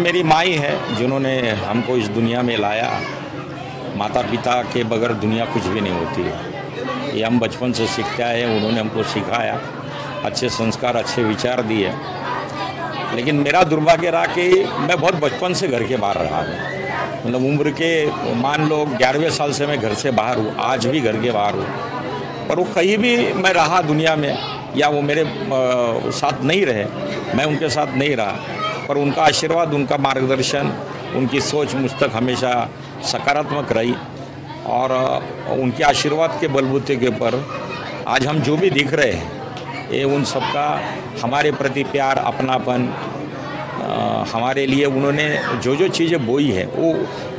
मेरी माँ ही है जिन्होंने हमको इस दुनिया में लाया। माता पिता के बगैर दुनिया कुछ भी नहीं होती है। ये हम बचपन से सीखते आए हैं, उन्होंने हमको सिखाया, अच्छे संस्कार अच्छे विचार दिए। लेकिन मेरा दुर्भाग्य रहा कि मैं बहुत बचपन से घर के बाहर रहा हूँ। मतलब उम्र के मान लो 11वें साल से मैं घर से बाहर हूँ, आज भी घर के बाहर हूँ। पर वो कहीं भी मैं रहा दुनिया में या वो मेरे साथ नहीं रहे, मैं उनके साथ नहीं रहा, पर उनका आशीर्वाद, उनका मार्गदर्शन, उनकी सोच मुझ तक हमेशा सकारात्मक रही। और उनके आशीर्वाद के बलबूते के ऊपर आज हम जो भी दिख रहे हैं, ये उन सबका हमारे प्रति प्यार, अपनापन, हमारे लिए उन्होंने जो जो चीज़ें बोई है वो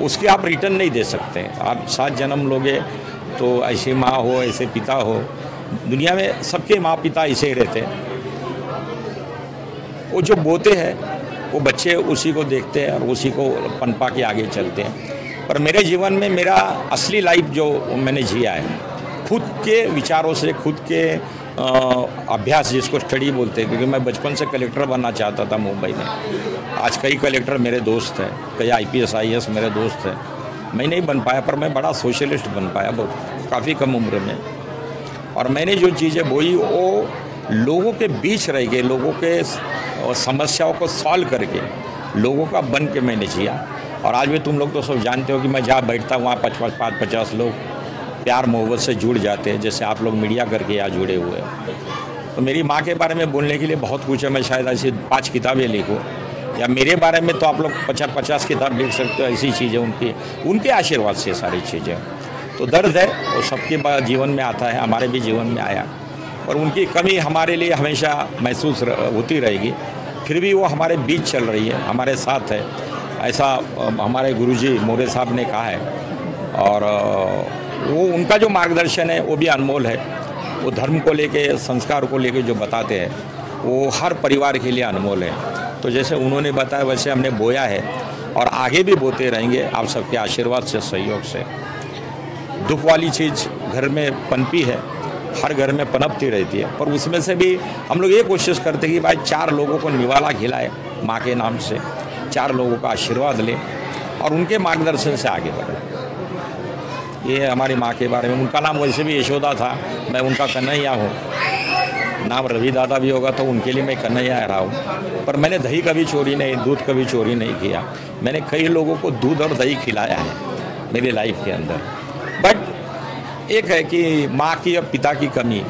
उसके आप रिटर्न नहीं दे सकते। आप 7 जन्म लोगे तो ऐसी माँ हो, ऐसे पिता हो, दुनिया में सबके माँ पिता ऐसे ही रहते हैं। वो जो बोते हैं वो बच्चे उसी को देखते हैं और उसी को पनपा के आगे चलते हैं। पर मेरे जीवन में मेरा असली लाइफ जो मैंने जिया है, खुद के विचारों से, खुद के अभ्यास, जिसको स्टडी बोलते हैं, क्योंकि मैं बचपन से कलेक्टर बनना चाहता था मुंबई में। आज कई कलेक्टर मेरे दोस्त हैं, कई IPS IAS मेरे दोस्त हैं। मैं नहीं बन पाया, पर मैं बड़ा सोशलिस्ट बन पाया बहुत काफ़ी कम उम्र में। और मैंने जो चीज़ें बोई वो लोगों के बीच रह के, लोगों के समस्याओं को सॉल्व करके, लोगों का बन के मैंने जिया। और आज भी तुम लोग तो सब जानते हो कि मैं जहाँ बैठता हूँ वहाँ 50 लोग प्यार मोहब्बत से जुड़ जाते हैं, जैसे आप लोग मीडिया करके यहाँ जुड़े हुए हैं। तो मेरी माँ के बारे में बोलने के लिए बहुत कुछ है। मैं शायद ऐसी 5 किताबें लिखूँ, या मेरे बारे में तो आप लोग 50 किताब लिख सकते हो। ऐसी चीज़ें उनके आशीर्वाद से सारी चीज़ें। तो दर्द है वो सबके जीवन में आता है, हमारे भी जीवन में आया, और उनकी कमी हमारे लिए हमेशा महसूस होती रहेगी। फिर भी वो हमारे बीच चल रही है, हमारे साथ है, ऐसा हमारे गुरुजी मोरे साहब ने कहा है। और वो उनका जो मार्गदर्शन है वो भी अनमोल है। वो धर्म को लेके, संस्कार को लेके जो बताते हैं वो हर परिवार के लिए अनमोल है। तो जैसे उन्होंने बताया वैसे हमने बोया है और आगे भी बोते रहेंगे आप सबके आशीर्वाद से, सहयोग से। दुख वाली चीज़ घर में पनपी है, हर घर में पनपती रहती है, पर उसमें से भी हम लोग ये कोशिश करते हैं कि भाई 4 लोगों को निवाला खिलाए माँ के नाम से, 4 लोगों का आशीर्वाद लें और उनके मार्गदर्शन से आगे बढ़ें। ये हमारी माँ के बारे में। उनका नाम वैसे भी यशोदा था, मैं उनका कन्हैया हूँ। नाम रवि दादा भी होगा तो उनके लिए मैं कन्हैया रहा हूँ। पर मैंने दही कभी चोरी नहीं, दूध कभी चोरी नहीं किया। मैंने कई लोगों को दूध और दही खिलाया है मेरी लाइफ के अंदर। बट एक है कि माँ की और पिता की कमी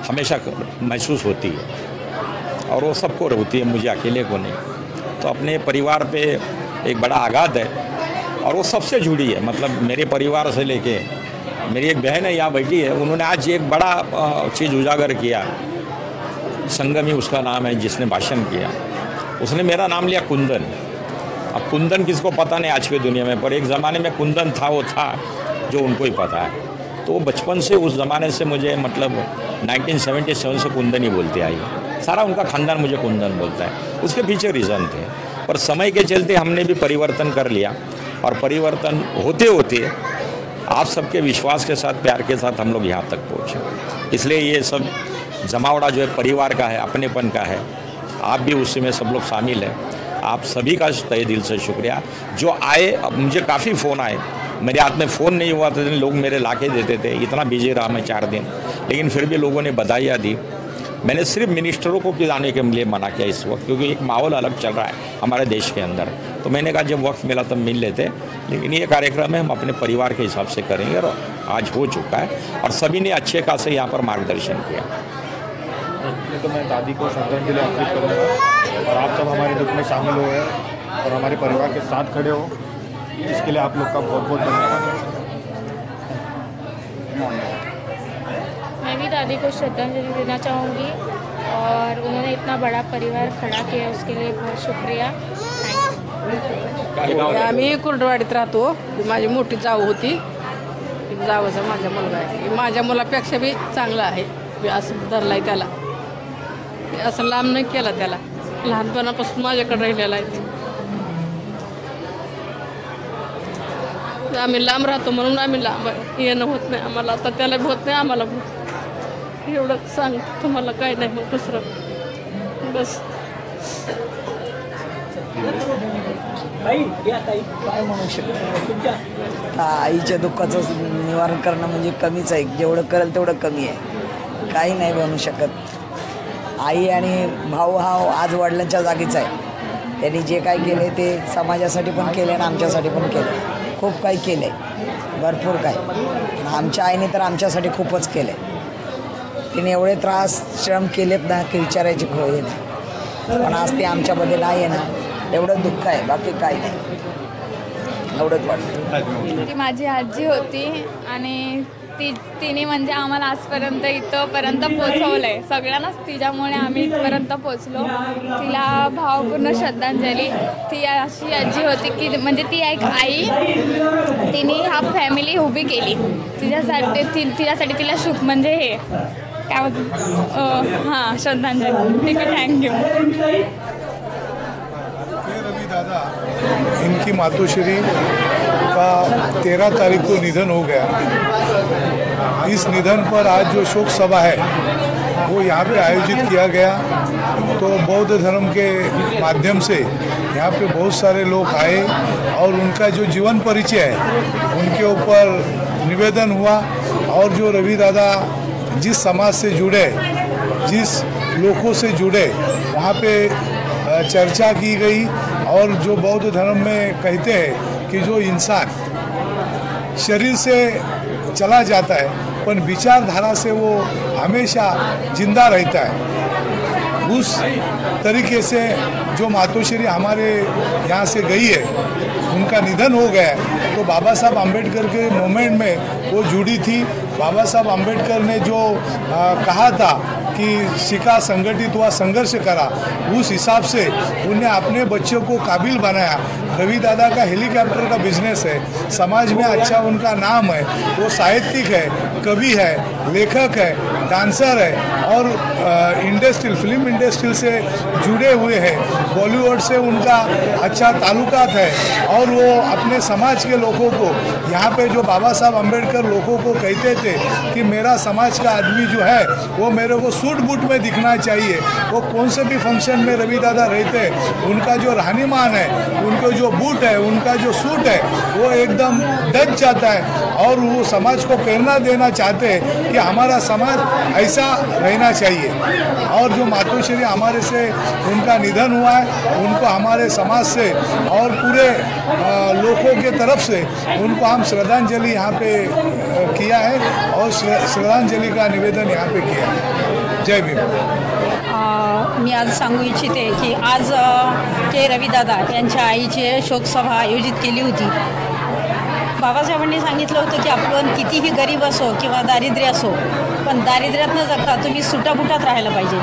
हमेशा महसूस होती है, और वो सबको होती है, मुझे अकेले को नहीं। तो अपने परिवार पे एक बड़ा आघात है, और वो सबसे जुड़ी है। मतलब मेरे परिवार से लेके मेरी एक बहन है यहाँ बैठी है, उन्होंने आज एक बड़ा चीज़ उजागर किया। संगमी उसका नाम है, जिसने भाषण किया, उसने मेरा नाम लिया कुंदन। अब कुंदन किसको पता नहीं आज की दुनिया में, पर एक ज़माने में कुंदन था, वो था जो उनको ही पता है। तो वो बचपन से, उस ज़माने से मुझे, मतलब 1977 से कुंदन ही बोलते आई। सारा उनका खानदान मुझे कुंदन बोलता है। उसके पीछे रीज़न थे, पर समय के चलते हमने भी परिवर्तन कर लिया, और परिवर्तन होते होते आप सबके विश्वास के साथ, प्यार के साथ हम लोग यहाँ तक पहुँचे। इसलिए ये सब जमावड़ा जो है परिवार का है, अपनेपन का है। आप भी उसी में सब लोग शामिल हैं। आप सभी का तहे दिल से शुक्रिया। जो आए, अब मुझे काफ़ी फ़ोन आए, मेरे हाथ में फ़ोन नहीं हुआ था, लोग मेरे लाके देते थे। इतना बिजी रहा मैं 4 दिन, लेकिन फिर भी लोगों ने बधाइयाँ दी। मैंने सिर्फ मिनिस्टरों को जाने के लिए मना किया इस वक्त, क्योंकि एक माहौल अलग चल रहा है हमारे देश के अंदर। तो मैंने कहा जब वक्त मिला तब मिल लेते, लेकिन ये कार्यक्रम है हम अपने परिवार के हिसाब से करेंगे, और आज हो चुका है, और सभी ने अच्छे खासे यहाँ पर मार्गदर्शन किया। तो मैं दादी को श्रद्धांजलि अर्पित करूँगा, और आप सब हमारे दुख में शामिल हुए और हमारे परिवार के साथ खड़े हो, इसके लिए आप लोग का बहुत बहुत धन्यवाद। मैं भी दादी को श्रद्धांजलि देना चाहूँगी, और उन्होंने इतना बड़ा परिवार खड़ा किया उसके लिए बहुत शुक्रिया। आम्ही कुर्डवाडीत राहतो। माझी मोठी जाऊ होती, जावचा माझा मुलगा आहे। माझ्या मुलापेक्षा बी चांगला आहे, मी असं धरलाय त्याला, असं लांब नाही केलं त्याला, लहानपणापासून माझ्याकडे राहिलेला आहे। आम्ही लांब राहतो म्हणून आम्ही लांब येणं होत नाही आम्हाला, आता त्याला होत नाही, आम्हाला एवढं सांग तुम्हाला काय नाही मग दुसरं बस। काय म्हणू शकतो? आईच्या दुःखाचं निवारण करणं म्हणजे कमीच आहे, जेवढं करेल तेवढं कमी आहे, काही नाही बनू शकत. आई आणि भाऊ हा आज वडिलांच्या जागीच आहे. त्यांनी जे काय केले ते समाजासाठी पण केले आणि आमच्यासाठी पण केले. खूप काही केलं आहे, भरपूर काही. आमच्या आईने तर आमच्यासाठी खूपच केलं आहे. तिने एवढे त्रास श्रम केलेत ना की विचारायची खोय नाही. पण आज ते आमच्यामध्ये नाही आहे ना, एवढं दुःख आहे, बाकी काही नाही. एवढंच वाटतं. ती माझी आजी होती आणि तिने म्हणजे आम्हाला आजपर्यंत इथंपर्यंत पोचवलं आहे. सगळ्यांनाच तिच्यामुळे आम्ही इथपर्यंत पोचलो. तिला भावपूर्ण श्रद्धांजली. ती अशी आजी होती की म्हणजे ती एक आई, तिने हा फॅमिली उभी केली. तिच्यासाठी तिला शुभ म्हणजे हे काय होतं, हां श्रद्धांजली. ठीक आहे, थँक्यू. रवि दादा, इनकी मातोश्री का 13 तारीख को निधन हो गया। इस निधन पर आज जो शोक सभा है वो यहाँ पे आयोजित किया गया। तो बौद्ध धर्म के माध्यम से यहाँ पे बहुत सारे लोग आए और उनका जो जीवन परिचय है उनके ऊपर निवेदन हुआ। और जो रवि दादा जिस समाज से जुड़े, जिस लोगों से जुड़े, वहाँ पे चर्चा की गई। और जो बौद्ध धर्म में कहते हैं कि जो इंसान शरीर से चला जाता है पर विचारधारा से वो हमेशा जिंदा रहता है, उस तरीके से जो मातोश्री हमारे यहाँ से गई है, उनका निधन हो गया है। तो बाबा साहब आम्बेडकर के मूवमेंट में वो जुड़ी थी। बाबा साहब आम्बेडकर ने जो कहा था कि शिका, संगठित हुआ, संघर्ष करा, उस हिसाब से उन्हें अपने बच्चों को काबिल बनाया। रवि दादा का हेलीकॉप्टर का बिजनेस है, समाज में अच्छा उनका नाम है। वो साहित्यिक है, कवि है, लेखक है, डांसर है और इंडस्ट्रियल, फिल्म इंडस्ट्री से जुड़े हुए हैं। बॉलीवुड से उनका अच्छा ताल्लुकात है और वो अपने समाज के लोगों को, यहाँ पे जो बाबा साहब अम्बेडकर लोगों को कहते थे कि मेरा समाज का आदमी जो है वो मेरे को सूट बूट में दिखना चाहिए। वो कौन से भी फंक्शन में रवि दादा रहते हैं, उनका जो रहनीमान है, उनको जो बूट है, उनका जो सूट है, वो एकदम डच जाता है। और वो समाज को प्रेरणा देना चाहते हैं कि हमारा समाज ऐसा रहना चाहिए। और जो मातोश्री हमारे से उनका निधन हुआ है, उनको हमारे समाज से और पूरे लोगों के तरफ से उनको हम श्रद्धांजलि यहाँ पे किया है और श्रद्धांजलि का निवेदन यहाँ पे किया है। जय भीम। मी आज सांगू इच्छिते की आज के रविदादा यांच्या आईची शोकसभा आयोजित केली होती। बाबासाहेबांनी सांगितलं होतं की आपण कितीही गरीब असो किंवा दारिद्र्य असो, पण दारिद्र्यात न जगता तुम्ही सुटाबुटात राहायला पाहिजे।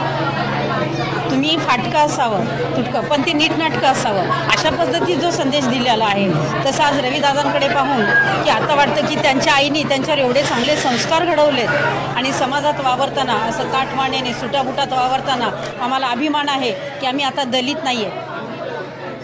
तुम्ही फाटकं असावं, तुटकं, पण ते नीटनाटकं असावं, अशा पद्धतीत जो संदेश दिलेला आहे। तसं आज रविदादांकडे पाहून की आता वाटतं की त्यांच्या आईने त्यांच्यावर एवढे चांगले संस्कार घडवलेत आणि समाजात वावरताना असं ताटमानेने सुटाबुटात वावरताना आम्हाला अभिमान आहे की आम्ही आता दलित नाही आहे।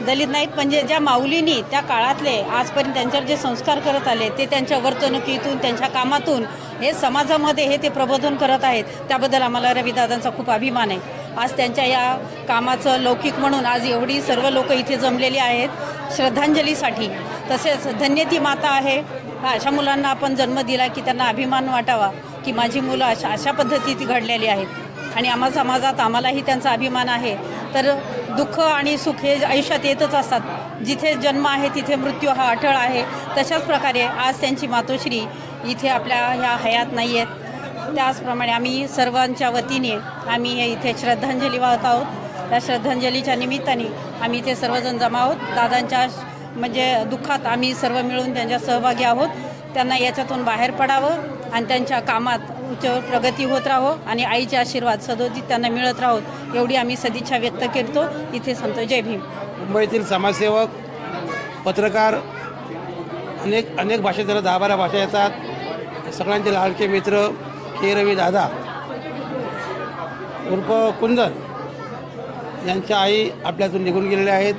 दलित नाहीत म्हणजे ज्या माऊलींनी त्या काळातले आजपर्यंत त्यांच्यावर जे संस्कार करत आले ते त्यांच्या वर्तणुकीतून, त्यांच्या कामातून हे समाजामध्ये हे ते प्रबोधन करत आहेत। त्याबद्दल आम्हाला रविदादांचा खूप अभिमान आहे। आज त्यांच्या या कामाचं लौकिक म्हणून आज एवढी सर्व लोक इथे जमलेली आहेत श्रद्धांजलीसाठी। तसेच धन्य ती माता आहे, अशा मुलांना आपण जन्म दिला की त्यांना अभिमान वाटावा की माझी मुलं अशा पद्धतीत घडलेली आहेत आणि आम्हा समाजात आम्हालाही त्यांचा अभिमान आहे। तर दुःख आणि सुख हे आयुष्यात येतच असतात, जिथे जन्म आहे तिथे मृत्यू हा अटळ आहे। तशाच प्रकारे आज त्यांची मातोश्री इथे आपल्या ह्या हयात नाही आहेत। त्याचप्रमाणे आम्ही सर्वांच्या वतीने आम्ही इथे श्रद्धांजली वाहत आहोत। त्या श्रद्धांजलीच्या निमित्ताने आम्ही इथे सर्वजण जमा आहोत। दादांच्या म्हणजे दुःखात आम्ही सर्व मिळून त्यांच्या सहभागी आहोत। त्यांना याच्यातून बाहेर पडावं आणि त्यांच्या कामात उच्च प्रगती होत राहो आणि आईचे आशीर्वाद सदोदित त्यांना मिळत राहोत एवढी आम्ही सदिच्छा व्यक्त करतो। इथे सांगतो जय भीम। मुंबईतील समाजसेवक, पत्रकार, अनेक भाषेत, त्याला 10-12 भाषा येतात, सगळ्यांचे लाडके मित्र के रवि दादा उर्फ कुंदन यांच्या आई आपल्यातून निघून गेलेल्या आहेत।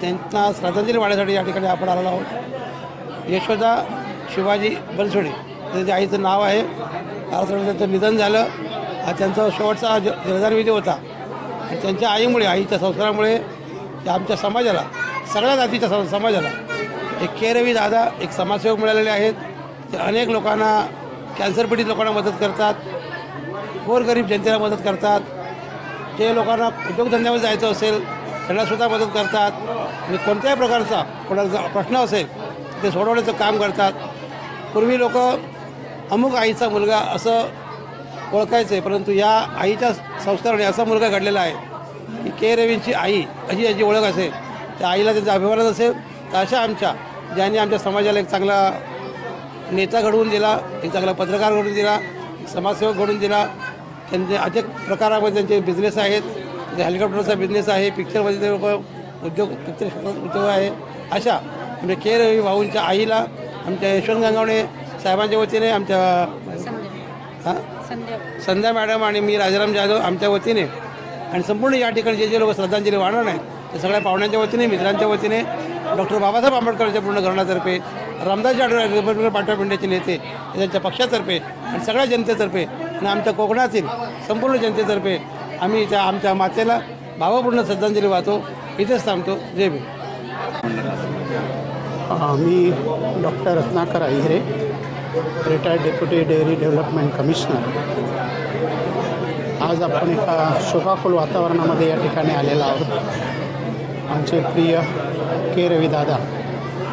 त्यांना श्रद्धांजली वाढण्यासाठी या ठिकाणी आपण आलेलो आहोत। यशोदा शिवाजी बनसोडे त्यांच्या आईचं नाव आहे। त्यांचं निधन झालं, हा त्यांचा शेवटचा जलदानविधी होता आणि त्यांच्या आईमुळे, आईच्या संस्कारामुळे आमच्या समाजाला सगळ्या जातीच्या समाजाला एक के रवी दादा एक समाजसेवक मिळालेले आहेत. ते अनेक लोकांना कॅन्सर पीडित लोकांना मदत करतात, गोरगरीब जनतेला मदत करतात, जे लोकांना उद्योगधंद्यामध्ये जायचं असेल त्यांनासुद्धा मदत करतात आणि कोणत्याही प्रकारचा कोणाचा प्रश्न असेल ते सोडवण्याचं काम करतात. पूर्वी लोक अमुक आईचा मुलगा असं ओळखायचे, परंतु या आईच्या संस्काराने असा मुलगा घडलेला आहे की के रवींची आई अशी याची ओळख असेल, त्या आईला त्यांचा अभिमानच असेल. तर अशा आमच्या ज्यांनी आमच्या समाजाला एक चांगला नेता घडवून दिला, एक चांगला पत्रकार घडवून दिला, एक समाजसेवक घडवून दिला. त्यांचे अनेक प्रकारामध्ये त्यांचे बिझनेस आहेत. ते हेलिकॉप्टरचा बिझनेस आहे, पिक्चरमध्ये ते लोक पिक्चर उद्योग आहे. अशा म्हणजे के रवी भाऊंच्या आईला आमच्या यशवंत गंगावणे साहेबांच्या वतीने, आमच्या संध्या मॅडम आणि मी राजाराम जाधव आमच्या वतीने आणि संपूर्ण या ठिकाणी जे लोक श्रद्धांजली वाहणार आहेत ते सगळ्या पाहुण्यांच्या वतीने, मित्रांच्या वतीने, डॉक्टर बाबासाहेब आंबेडकरांच्या पूर्ण घराण्यातर्फे, रामदास आठवले पाठ्यापिंड्याचे नेते त्यांच्या पक्षातर्फे आणि सगळ्या जनतेतर्फे आणि आमच्या कोकणातील संपूर्ण जनतेतर्फे आम्ही आमच्या मातेला भावपूर्ण श्रद्धांजली वाहतो. इथेच थांबतो. जय भीम. मी doctor Ratnakar Ahire, retired deputy dairy development commissioner. आज आपण एका शोकाकुल वातावरणामध्ये या ठिकाणी आलेलो आहोत. आमचे प्रिय के रवी दादा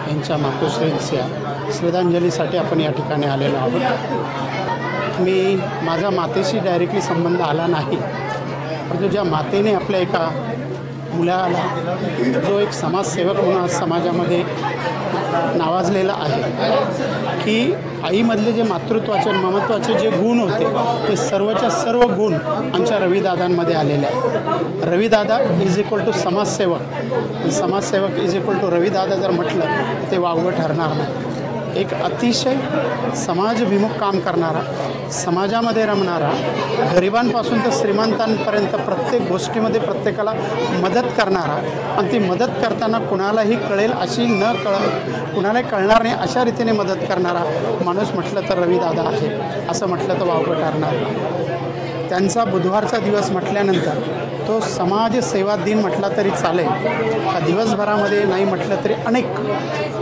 यांच्या मातोश्रींच्या श्रद्धांजलीसाठी आपण या ठिकाणी आलेलो आहोत. माझा मातेशी डायरेक्टली संबंध आला नाही, परंतु ज्या मातेने आपल्या एका मुलाला जो एक समाजसेवक म्हणून समाजामध्ये नावाजलेला आहे की आईमधले जे मातृत्वाचे ममत्वाचे जे गुण होते ते सर्वच्या सर्व गुण आमच्या रविदादांमध्ये आलेले आहेत. रविदादा इज इक्वल टू समाजसेवक, समाजसेवक इज इक्वल टू रविदादा जर म्हटलं तर ते वावगं ठरणार नाही. एक अतिशय समाजभिमुख काम करणारा, समाजामध्ये रमणारा, गरिबांपासून तर श्रीमंतांपर्यंत प्रत्येक गोष्टीमध्ये प्रत्येकाला मदत करणारा आणि ती मदत करताना कुणालाही कळेल अशी कुणालाही कळणार नाही अशा रीतीने मदत करणारा माणूस म्हटलं तर रविदादा आहे, असं म्हटलं तर वावगं ठरणार नाही. त्यांचा बुधवारचा दिवस म्हटल्यानंतर तो समाजसेवा दिन म्हटला तरी चालेल. हा दिवसभरामध्ये नाही म्हटलं तरी अनेक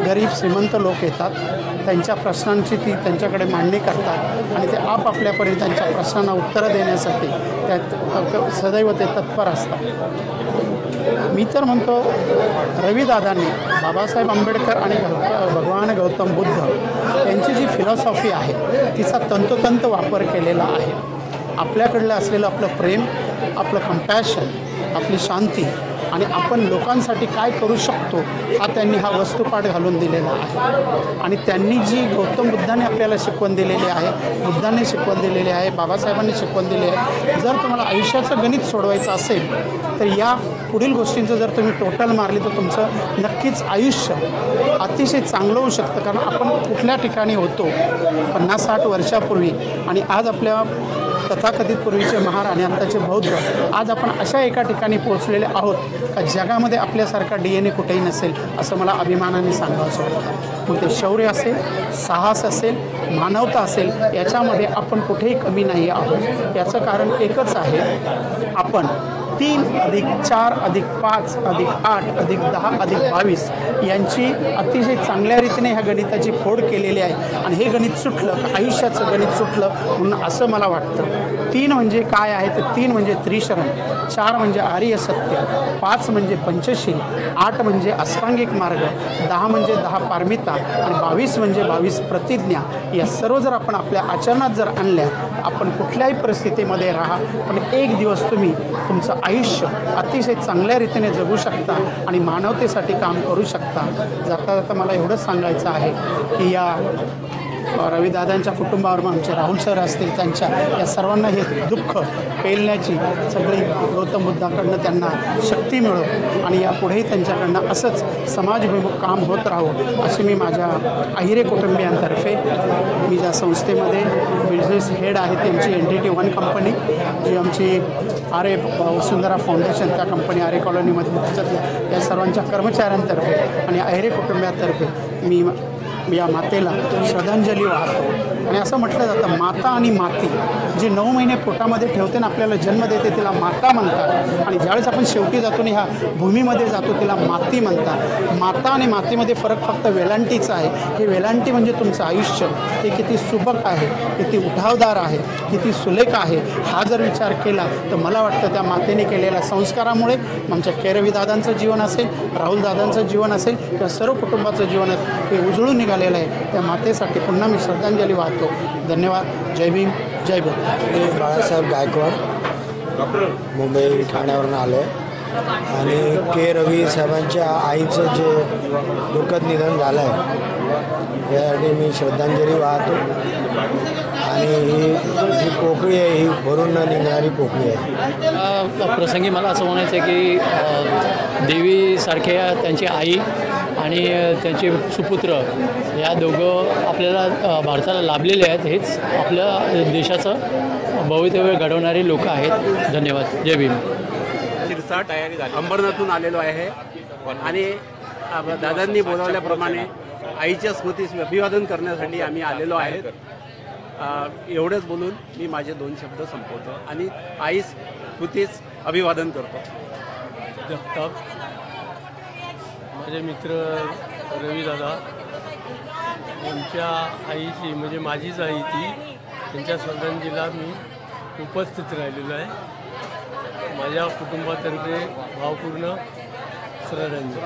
गरीब श्रीमंत लोक येतात, त्यांच्या प्रश्नांची ती त्यांच्याकडे मांडणी करतात आणि ते आपापल्यापर्यंत त्यांच्या प्रश्नांना उत्तरं देण्यासाठी त्यात सदैव ते तत्पर असतात. मी तर म्हणतो रविदादांनी बाबासाहेब आंबेडकर आणि भगवान गौतम बुद्ध यांची जी फिलॉसॉफी आहे तिचा तंतोतंत वापर केलेला आहे. आपल्याकडलं असलेलं आपलं प्रेम, आपलं कंपॅशन, आपली शांती आणि आपण लोकांसाठी काय करू शकतो हा त्यांनी हा वस्तुपाठ घालून दिलेला आहे. आणि त्यांनी जी गौतम बुद्धाने आपल्याला शिकवण दिलेली आहे, बुद्धाने शिकवण दिलेली आहे, बाबासाहेबांनी शिकवण दिली आहे. जर तुम्हाला आयुष्याचं गणित सोडवायचं असेल तर या पुढील गोष्टींचं जर तुम्ही टोटल मारली तर तुमचं नक्कीच आयुष्य अतिशय चांगलं होऊ शकतं. कारण आपण कुठल्या ठिकाणी होतो 50-60 वर्षापूर्वी आणि आज आपल्या तथाकथित पूर्वीचे महाराणी आत्ताचे बौद्ध आज आपण अशा एका ठिकाणी पोहोचलेले आहोत का जगामध्ये आपल्यासारखा DNA कुठेही नसेल असं मला अभिमानाने सांगावंसं वाटतं. मग ते शौर्य असेल, साहस असेल, मानवता असेल, याच्यामध्ये आपण कुठेही कमी नाही आहोत. याचं कारण एकच आहे, आपण 3+4+5+8+10+22 यांची अतिशय चांगल्या रीतीने ह्या गणिताची फोड केलेली आहे. आणि हे गणित सुटलं, आयुष्याचं गणित सुटलं म्हणून असं मला वाटतं. 3 म्हणजे काय आहे तर 3 म्हणजे त्रिशरण, 4 म्हणजे आर्य सत्य, 5 म्हणजे पंचशील, 8 म्हणजे अष्टांगिक मार्ग, 10 म्हणजे 10 पारमिता आणि 22 म्हणजे 22 प्रतिज्ञा. या सर्व जर आपण आपल्या आचरणात जर आणल्या आपण कुठल्याही परिस्थितीमध्ये राहा पण एक दिवस तुम्ही तुमचं आयुष्य अतिशय चांगल्या रीतीने जगू शकता आणि मानवतेसाठी काम करू शकता. जाता जाता मला एवढंच सांगायचं आहे की या रविदादांच्या कुटुंबावर आमचे राहुल सर असतील, त्यांच्या या सर्वांना हे दुःख पेलण्याची सगळी गौतम बुद्धाकडनं त्यांना शक्ती मिळो आणि यापुढेही त्यांच्याकडनं असंच समाजभिमुख काम होत राहो अशी मी माझ्या अहिरे कुटुंबियांतर्फे, मी ज्या संस्थेमध्ये बिझनेस हेड आहे त्यांची NTT 1 कंपनी, जी आमची आरे वसुंधरा फाउंडेशन त्या कंपनी आरे कॉलनीमध्ये त्याच्यातल्या या सर्वांच्या कर्मचाऱ्यांतर्फे आणि अहिरे कुटुंबियांतर्फे मी या मातेला श्रद्धांजली वाहतो. आणि असं म्हटलं जातं माता आणि माती जी 9 महिने पोटामध्ये ठेवते ना आपल्याला जन्म देते तिला माता म्हणतात. आणि ज्यावेळेस आपण शेवटी जातो आणि ह्या भूमीमध्ये जातो तिला माती म्हणतात. माता आणि मातीमध्ये फरक फक्त वेलांटीचा आहे. हे वेलांटी म्हणजे तुमचं आयुष्य हे किती सुबक आहे, किती उठावदार आहे, किती सुलेख आहे. हा जर विचार केला तर मला वाटतं त्या मातेने केलेल्या संस्कारामुळे आमच्या केरवी दादांचं जीवन असेल, राहुल दादांचं जीवन असेल किंवा सर्व कुटुंबाचं जीवन हे उजळून निघालेलं आहे. त्या मातेसाठी पुन्हा मी श्रद्धांजली वाहतो. धन्यवाद. जय भीम, जय बुद्ध. मी बाळासाहेब गायकवाड मुंबई ठाण्यावरून आलो आहे आणि के रवी साहेबांच्या आईचं जे दुःखद निधन झालं आहे यासाठी मी श्रद्धांजली वाहतो. आणि ही जी पोकळी आहे ही भरून न निघणारी पोकळी आहे. प्रसंगी मला असं म्हणायचं आहे की देवीसारख्या त्यांची आई आणि त्यांचे सुपुत्र या दोघं आपल्याला भारताला लाभलेले आहेत. हेच आपल्या देशाचं भवितव्य घडवणारे लोक आहेत. धन्यवाद. जय भीम. शिरसाट तयारी झाली. अंबरनाथून आलेलो आहे आणि दादांनी बोलावल्याप्रमाणे आईच्या स्मृतीस अभिवादन करण्यासाठी आम्ही आलेलो आहेत. एवढंच बोलून मी माझे 2 शब्द संपवतो आणि आई स्मृतीस अभिवादन करतो. जगताप माझे मित्र रविदादा यांच्या आईची म्हणजे माझीच आई ती त्यांच्या श्रद्धांजलीला मी उपस्थित राहिलेलो आहे. माझ्या कुटुंबातर्फे भावपूर्ण श्रद्धांजली.